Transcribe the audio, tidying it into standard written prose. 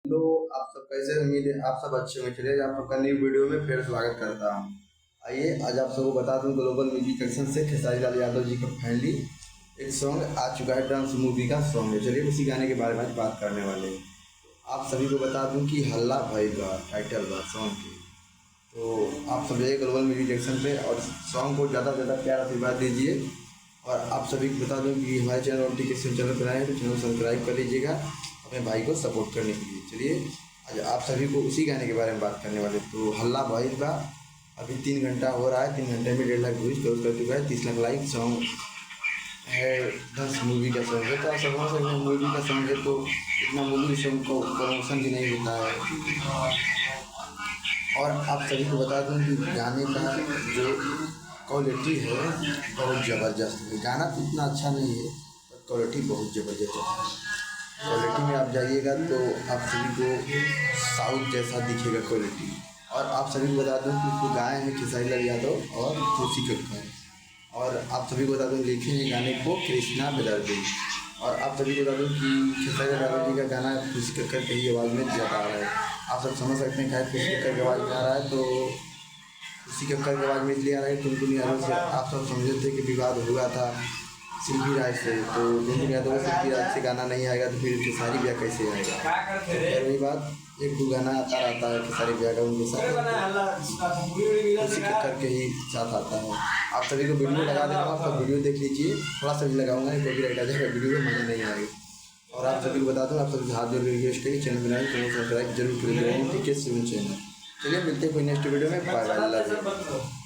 Hello, आप सब कैसे हैं? उम्मीद है आप सब अच्छे होंगे। चलिए आप सबका न्यू वीडियो में फिर स्वागत करता हूँ। आइए आज आप सबको बता दूं, ग्लोबल म्यूजिक एक्शन से खेसारी लाल यादव जी का फाइनली एक सॉन्ग आ चुका है। डांस मूवी का सॉन्ग है। चलिए उसी गाने के बारे में आज बात करने वाले हैं। आप सभी को बता दूं कि हल्ला भइल टाइटल बा सॉन्ग की। तो आप सब जाइए ग्लोबल म्यूजिक एक्शन पे और सॉन्ग को ज़्यादा से ज़्यादा प्यार आशीर्वाद दीजिए। और आप सभी को बता दूं कि हमारे चैनल नोटिफिकेशन चैनल पर आए हैं तो चैनल सब्सक्राइब कर लीजिएगा अपने भाई को सपोर्ट करने के लिए। चलिए आज आप सभी को उसी गाने के बारे में बात करने वाले। तो हल्ला भइल बा अभी 3 घंटा हो रहा है। 3 घंटे में 1.5 लाख व्यूज क्लोज कर चुका है। 30 लाख लाइक सॉन्ग है। 10 मूवी का सॉन्ग है। तो आप समझ सकते हैं मूवी का सॉन्ग है तो इतना मूवी सॉन्ग को प्रमोशन भी नहीं होता है। और आप सभी को बता दूं कि गाने का जो क्वालिटी है बहुत ज़बरदस्त है। गाना तो इतना अच्छा नहीं है पर क्वालिटी बहुत ज़बरदस्त है। क्वालिटी में आप जाइएगा तो आप सभी को साउथ जैसा दिखेगा क्वालिटी। और आप सभी को बता दूं कि इसको गाए हैं खेसारी लाल यादव और खुशी कक्कर। और आप सभी को बता दूं लिखे हैं गाने को कृष्णा बेदर्जी। और आप सभी को बता दूं कि खेसारी लाल यादव जी का गाना खुशी कक्कर की आवाज़ में ज़्यादा आ रहा है। आप सब समझ सकते हैं क्या खुशी कक्कर की आवाज़ में आ रहा है। तो खुशी कक्कर की आवाज़ में इसलिए आ रहा है टुनटुन यादव से आप सब समझे थे कि विवाद हुआ था शिल्पी राज से। तो टुनटुन यादव का शिल्पी राज से गाना नहीं आएगा तो फिर खेसारी ब्याह कैसे आएगा। खैर वही बात, एक दो गाना आता रहता है खेसारी ब्याह का उनके साथ खुशी कक्कर के ही साथ आता है। आप सभी को वीडियो लगा देगा, आपका वीडियो देख लीजिए। थोड़ा सा भी लगाऊंगा नहीं कॉपीराइट आ जाएगा वीडियो में, मज़ा नहीं आएगा। और आप सभी को बता दूँ, आप सभी हाथ जोड़ के रिक्वेस्ट करिए चैनल बनाए चैनल सब्सक्राइब जरूर करिए चैनल। चलिए मिलते हैं कोई नेक्स्ट वीडियो में। Bye bye.